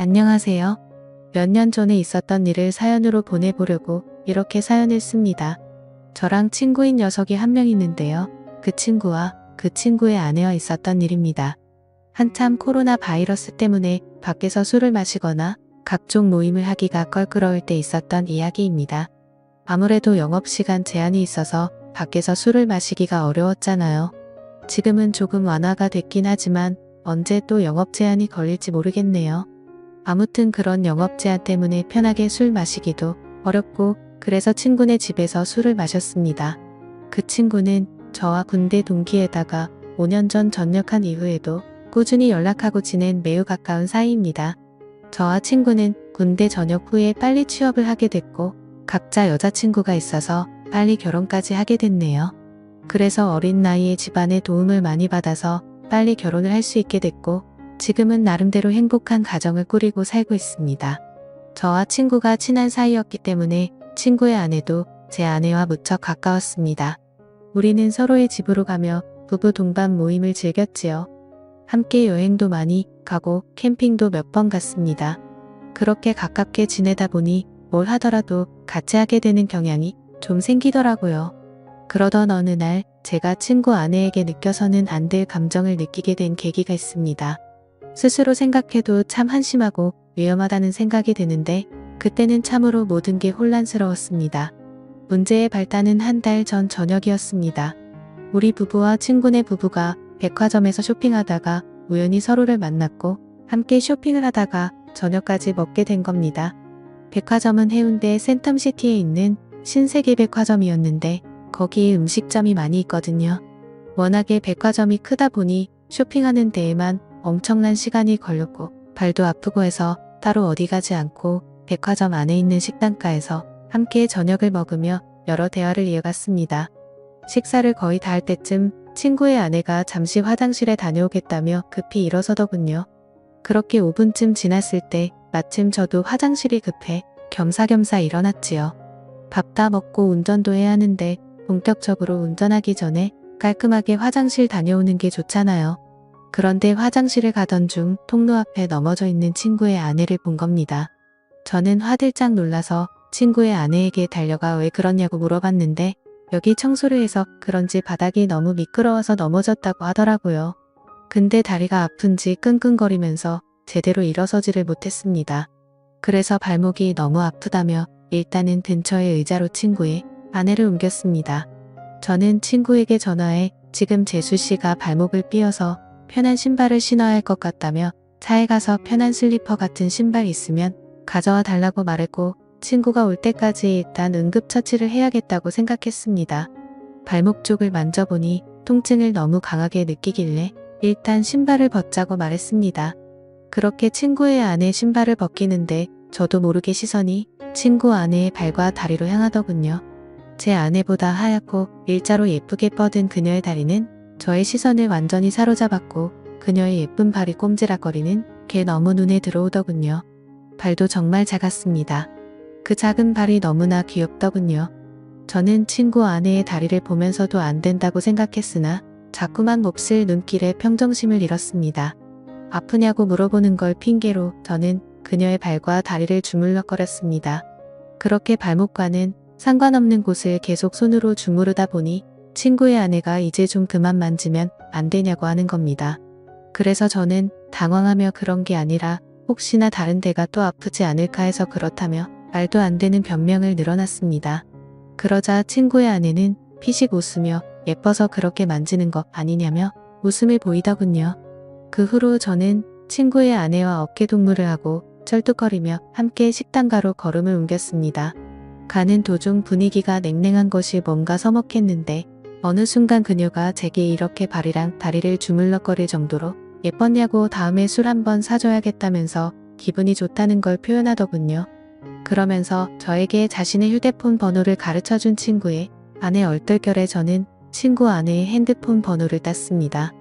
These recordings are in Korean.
안녕하세요. 몇 년 전에 있었던 일을 사연으로 보내보려고 이렇게 사연을 씁니다. 저랑 친구인 녀석이 한 명 있는데요. 그 친구와 그 친구의 아내와 있었던 일입니다. 한참 코로나 바이러스 때문에 밖에서 술을 마시거나 각종 모임을 하기가 껄끄러울 때 있었던 이야기입니다. 아무래도 영업시간 제한이 있어서 밖에서 술을 마시기가 어려웠잖아요. 지금은 조금 완화가 됐긴 하지만 언제 또 영업 제한이 걸릴지 모르겠네요. 아무튼 그런 영업 제한 때문에 편하게 술 마시기도 어렵고 그래서 친구네 집에서 술을 마셨습니다. 그 친구는 저와 군대 동기에다가 5년 전 전역한 이후에도 꾸준히 연락하고 지낸 매우 가까운 사이입니다. 저와 친구는 군대 전역 후에 빨리 취업을 하게 됐고 각자 여자친구가 있어서 빨리 결혼까지 하게 됐네요. 그래서 어린 나이에 집안의 도움을 많이 받아서 빨리 결혼을 할 수 있게 됐고 지금은 나름대로 행복한 가정을 꾸리고 살고 있습니다. 저와 친구가 친한 사이였기 때문에 친구의 아내도 제 아내와 무척 가까웠습니다. 우리는 서로의 집으로 가며 부부 동반 모임을 즐겼지요. 함께 여행도 많이 가고 캠핑도 몇 번 갔습니다. 그렇게 가깝게 지내다 보니 뭘 하더라도 같이 하게 되는 경향이 좀 생기더라고요. 그러던 어느 날 제가 친구 아내에게 느껴서는 안 될 감정을 느끼게 된 계기가 있습니다. 스스로 생각해도 참 한심하고 위험하다는 생각이 드는데 그때는 참으로 모든 게 혼란스러웠습니다. 문제의 발단은 한 달 전 저녁이었습니다. 우리 부부와 친구네 부부가 백화점에서 쇼핑하다가 우연히 서로를 만났고 함께 쇼핑을 하다가 저녁까지 먹게 된 겁니다. 백화점은 해운대 센텀시티에 있는 신세계 백화점이었는데 거기에 음식점이 많이 있거든요. 워낙에 백화점이 크다 보니 쇼핑하는 데에만 엄청난 시간이 걸렸고 발도 아프고 해서 따로 어디 가지 않고 백화점 안에 있는 식당가에서 함께 저녁을 먹으며 여러 대화를 이어갔습니다. 식사를 거의 다 할 때쯤 친구의 아내가 잠시 화장실에 다녀오겠다며 급히 일어서더군요. 그렇게 5분쯤 지났을 때 마침 저도 화장실이 급해 겸사겸사 일어났지요. 밥 다 먹고 운전도 해야 하는데 본격적으로 운전하기 전에 깔끔하게 화장실 다녀오는 게 좋잖아요. 그런데 화장실을 가던 중 통로 앞에 넘어져 있는 친구의 아내를 본 겁니다. 저는 화들짝 놀라서 친구의 아내에게 달려가 왜 그러냐고 물어봤는데 여기 청소를 해서 그런지 바닥이 너무 미끄러워서 넘어졌다고 하더라고요. 근데 다리가 아픈지 끙끙거리면서 제대로 일어서지를 못했습니다. 그래서 발목이 너무 아프다며 일단은 근처의 의자로 친구의 아내를 옮겼습니다. 저는 친구에게 전화해 지금 재수 씨가 발목을 삐어서 편한 신발을 신어야 할 것 같다며 차에 가서 편한 슬리퍼 같은 신발 있으면 가져와 달라고 말했고 친구가 올 때까지 일단 응급처치를 해야겠다고 생각했습니다. 발목 쪽을 만져보니 통증을 너무 강하게 느끼길래 일단 신발을 벗자고 말했습니다. 그렇게 친구의 아내 신발을 벗기는데 저도 모르게 시선이 친구 아내의 발과 다리로 향하더군요. 제 아내보다 하얗고 일자로 예쁘게 뻗은 그녀의 다리는 저의 시선을 완전히 사로잡았고 그녀의 예쁜 발이 꼼지락거리는 게 너무 눈에 들어오더군요. 발도 정말 작았습니다. 그 작은 발이 너무나 귀엽더군요. 저는 친구 아내의 다리를 보면서도 안 된다고 생각했으나 자꾸만 몹쓸 눈길에 평정심을 잃었습니다. 아프냐고 물어보는 걸 핑계로 저는 그녀의 발과 다리를 주물럭거렸습니다. 그렇게 발목과는 상관없는 곳을 계속 손으로 주무르다 보니 친구의 아내가 이제 좀 그만 만지면 안 되냐고 하는 겁니다. 그래서 저는 당황하며 그런 게 아니라 혹시나 다른 데가 또 아프지 않을까 해서 그렇다며 말도 안 되는 변명을 늘어놨습니다. 그러자 친구의 아내는 피식 웃으며 예뻐서 그렇게 만지는 거 아니냐며 웃음을 보이더군요. 그 후로 저는 친구의 아내와 어깨동무를 하고 쩔뚝거리며 함께 식당가로 걸음을 옮겼습니다. 가는 도중 분위기가 냉랭한 것이 뭔가 서먹했는데 어느 순간 그녀가 제게 이렇게 발이랑 다리를 주물럭거릴 정도로 예뻤냐고 다음에 술 한번 사줘야겠다면서 기분이 좋다는 걸 표현하더군요. 그러면서 저에게 자신의 휴대폰 번호를 가르쳐준 친구의 아내 얼떨결에 저는 친구 아내의 핸드폰 번호를 땄습니다.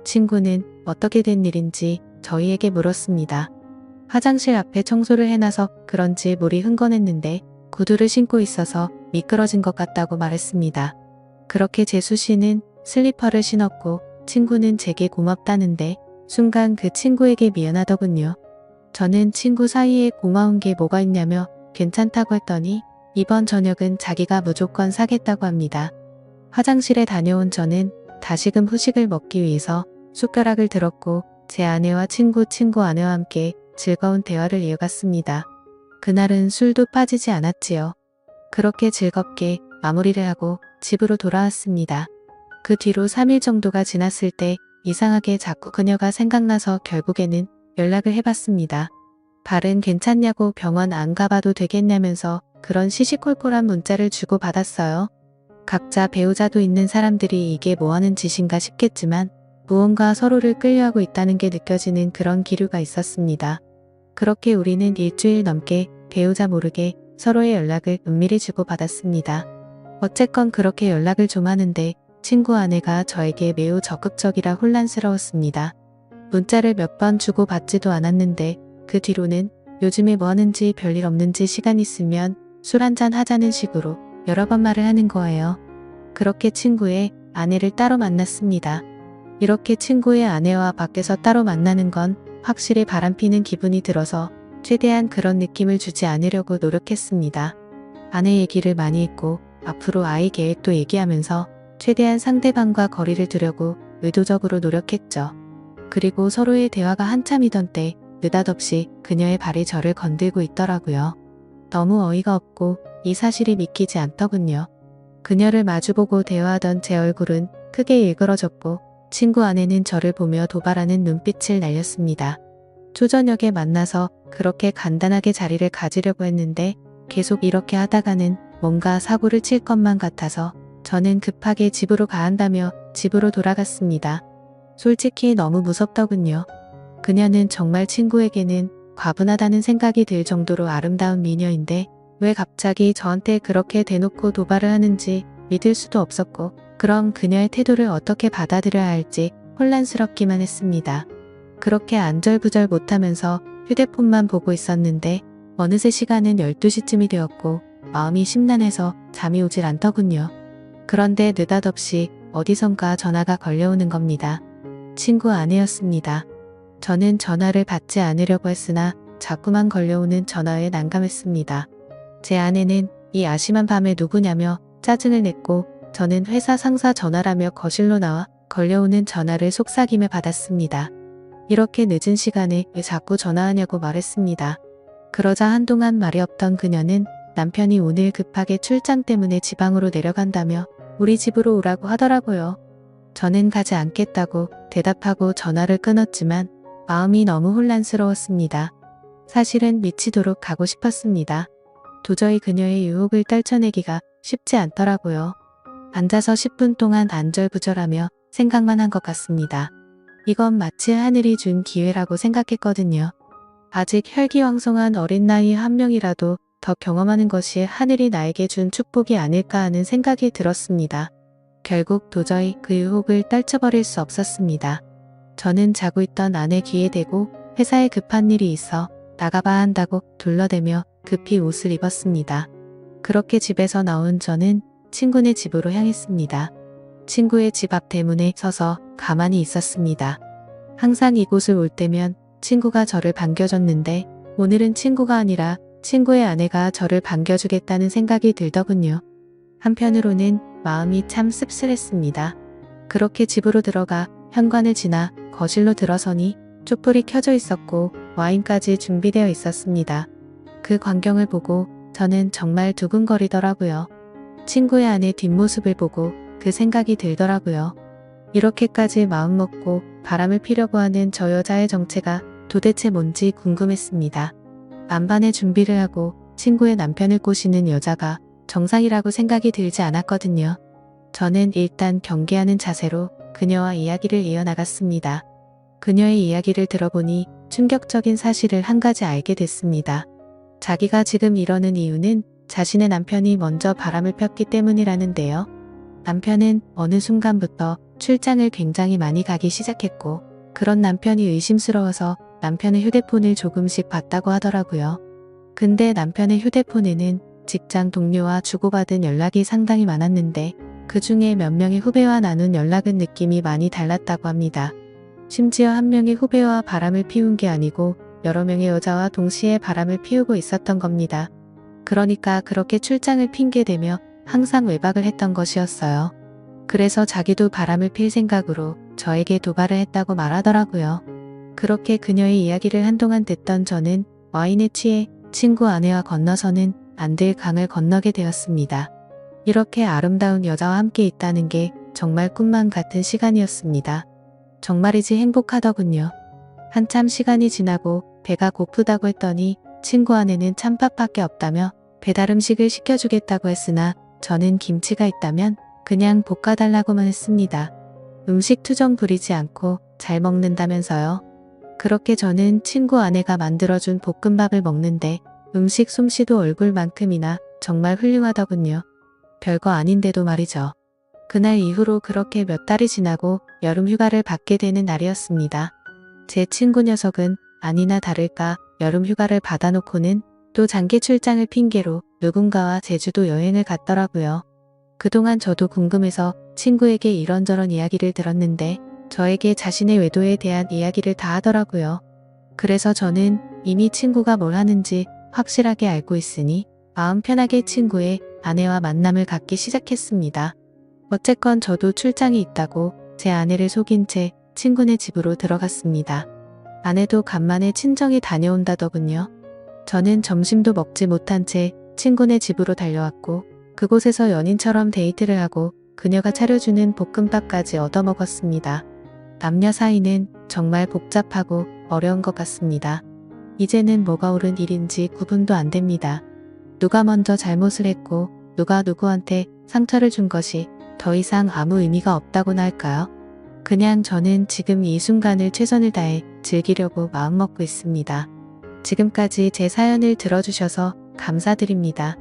친구는 어떻게 된 일인지 저희에게 물었습니다. 화장실 앞에 청소를 해놔서 그런지 물이 흥건했는데 구두를 신고 있어서 미끄러진 것 같다고 말했습니다. 그렇게 재수 씨는 슬리퍼를 신었고 친구는 제게 고맙다는데 순간 그 친구에게 미안하더군요. 저는 친구 사이에 고마운 게 뭐가 있냐며 괜찮다고 했더니 이번 저녁은 자기가 무조건 사겠다고 합니다. 화장실에 다녀온 저는 다시금 후식을 먹기 위해서 숟가락을 들었고 제 아내와 친구 아내와 함께 즐거운 대화를 이어갔습니다. 그날은 술도 빠지지 않았지요. 그렇게 즐겁게 마무리를 하고 집으로 돌아왔습니다. 그 뒤로 3일 정도가 지났을 때 이상하게 자꾸 그녀가 생각나서 결국에는 연락을 해봤습니다. 발은 괜찮냐고 병원 안 가봐도 되겠냐면서 그런 시시콜콜한 문자를 주고받았어요. 각자 배우자도 있는 사람들이 이게 뭐하는 짓인가 싶겠지만 무언가 서로를 끌려하고 있다는 게 느껴지는 그런 기류가 있었습니다. 그렇게 우리는 일주일 넘게 배우자 모르게 서로의 연락을 은밀히 주고받았습니다. 어쨌건 그렇게 연락을 좀 하는데 친구 아내가 저에게 매우 적극적이라 혼란스러웠습니다. 문자를 몇 번 주고받지도 않았는데 그 뒤로는 요즘에 뭐 하는지 별일 없는지 시간 있으면 술 한잔 하자는 식으로 여러 번 말을 하는 거예요. 그렇게 친구의 아내를 따로 만났습니다. 이렇게 친구의 아내와 밖에서 따로 만나는 건 확실히 바람피는 기분이 들어서 최대한 그런 느낌을 주지 않으려고 노력했습니다. 아내 얘기를 많이 했고 앞으로 아이 계획도 얘기하면서 최대한 상대방과 거리를 두려고 의도적으로 노력했죠. 그리고 서로의 대화가 한참이던 때 느닷없이 그녀의 발이 저를 건들고 있더라고요. 너무 어이가 없고 이 사실이 믿기지 않더군요. 그녀를 마주보고 대화하던 제 얼굴은 크게 일그러졌고 친구 아내는 저를 보며 도발하는 눈빛을 날렸습니다. 초저녁에 만나서 그렇게 간단하게 자리를 가지려고 했는데 계속 이렇게 하다가는 뭔가 사고를 칠 것만 같아서 저는 급하게 집으로 가야 한다며 집으로 돌아갔습니다. 솔직히 너무 무섭더군요. 그녀는 정말 친구에게는 과분하다는 생각이 들 정도로 아름다운 미녀인데 왜 갑자기 저한테 그렇게 대놓고 도발을 하는지 믿을 수도 없었고 그럼 그녀의 태도를 어떻게 받아들여야 할지 혼란스럽기만 했습니다. 그렇게 안절부절 못하면서 휴대폰만 보고 있었는데 어느새 시간은 12시쯤이 되었고 마음이 심란해서 잠이 오질 않더군요. 그런데 느닷없이 어디선가 전화가 걸려오는 겁니다. 친구 아내였습니다. 저는 전화를 받지 않으려고 했으나 자꾸만 걸려오는 전화에 난감했습니다. 제 아내는 이 아심한 밤에 누구냐며 짜증을 냈고 저는 회사 상사 전화라며 거실로 나와 걸려오는 전화를 속삭이며 받았습니다. 이렇게 늦은 시간에 왜 자꾸 전화하냐고 말했습니다. 그러자 한동안 말이 없던 그녀는 남편이 오늘 급하게 출장 때문에 지방으로 내려간다며 우리 집으로 오라고 하더라고요. 저는 가지 않겠다고 대답하고 전화를 끊었지만 마음이 너무 혼란스러웠습니다. 사실은 미치도록 가고 싶었습니다. 도저히 그녀의 유혹을 떨쳐내기가 쉽지 않더라고요. 앉아서 10분 동안 안절부절하며 생각만 한 것 같습니다. 이건 마치 하늘이 준 기회라고 생각했거든요. 아직 혈기왕성한 어린 나이 한 명이라도 더 경험하는 것이 하늘이 나에게 준 축복이 아닐까 하는 생각이 들었습니다. 결국 도저히 그 유혹을 떨쳐버릴 수 없었습니다. 저는 자고 있던 아내 귀에 대고 회사에 급한 일이 있어 나가봐야 한다고 둘러대며 급히 옷을 입었습니다. 그렇게 집에서 나온 저는 친구네 집으로 향했습니다. 친구의 집 앞 대문에 서서 가만히 있었습니다. 항상 이곳을 올 때면 친구가 저를 반겨줬는데 오늘은 친구가 아니라 친구의 아내가 저를 반겨주겠다는 생각이 들더군요. 한편으로는 마음이 참 씁쓸했습니다. 그렇게 집으로 들어가 현관을 지나 거실로 들어서니 촛불이 켜져 있었고 와인까지 준비되어 있었습니다. 그 광경을 보고 저는 정말 두근거리더라고요. 친구의 아내 뒷모습을 보고 그 생각이 들더라고요. 이렇게까지 마음먹고 바람을 피려고 하는 저 여자의 정체가 도대체 뭔지 궁금했습니다. 만반의 준비를 하고 친구의 남편을 꼬시는 여자가 정상이라고 생각이 들지 않았거든요. 저는 일단 경계하는 자세로 그녀와 이야기를 이어나갔습니다. 그녀의 이야기를 들어보니 충격적인 사실을 한 가지 알게 됐습니다. 자기가 지금 이러는 이유는 자신의 남편이 먼저 바람을 폈기 때문이라는데요. 남편은 어느 순간부터 출장을 굉장히 많이 가기 시작했고 그런 남편이 의심스러워서 남편의 휴대폰을 조금씩 봤다고 하더라고요. 근데 남편의 휴대폰에는 직장 동료와 주고받은 연락이 상당히 많았는데 그 중에 몇 명의 후배와 나눈 연락은 느낌이 많이 달랐다고 합니다. 심지어 한 명의 후배와 바람을 피운 게 아니고 여러 명의 여자와 동시에 바람을 피우고 있었던 겁니다. 그러니까 그렇게 출장을 핑계대며 항상 외박을 했던 것이었어요. 그래서 자기도 바람을 필 생각으로 저에게 도발을 했다고 말하더라고요. 그렇게 그녀의 이야기를 한동안 듣던 저는 와인에 취해 친구 아내와 건너서는 안 될 강을 건너게 되었습니다. 이렇게 아름다운 여자와 함께 있다는 게 정말 꿈만 같은 시간이었습니다. 정말이지 행복하더군요. 한참 시간이 지나고 배가 고프다고 했더니 친구 아내는 찬밥밖에 없다며 배달 음식을 시켜주겠다고 했으나 저는 김치가 있다면 그냥 볶아달라고만 했습니다. 음식 투정 부리지 않고 잘 먹는다면서요. 그렇게 저는 친구 아내가 만들어준 볶음밥을 먹는데 음식 솜씨도 얼굴만큼이나 정말 훌륭하더군요. 별거 아닌데도 말이죠. 그날 이후로 그렇게 몇 달이 지나고 여름 휴가를 받게 되는 날이었습니다. 제 친구 녀석은 아니나 다를까 여름 휴가를 받아놓고는 또 장기 출장을 핑계로 누군가와 제주도 여행을 갔더라고요. 그동안 저도 궁금해서 친구에게 이런저런 이야기를 들었는데 저에게 자신의 외도에 대한 이야기를 다 하더라고요. 그래서 저는 이미 친구가 뭘 하는지 확실하게 알고 있으니 마음 편하게 친구의 아내와 만남을 갖기 시작했습니다. 어쨌건 저도 출장이 있다고 제 아내를 속인 채 친구네 집으로 들어갔습니다. 아내도 간만에 친정에 다녀온다더군요. 저는 점심도 먹지 못한 채 친구네 집으로 달려왔고 그곳에서 연인처럼 데이트를 하고 그녀가 차려주는 볶음밥까지 얻어먹었습니다. 남녀 사이는 정말 복잡하고 어려운 것 같습니다. 이제는 뭐가 옳은 일인지 구분도 안 됩니다. 누가 먼저 잘못을 했고 누가 누구한테 상처를 준 것이 더 이상 아무 의미가 없다고나 할까요? 그냥 저는 지금 이 순간을 최선을 다해 즐기려고 마음먹고 있습니다. 지금까지 제 사연을 들어주셔서 감사드립니다.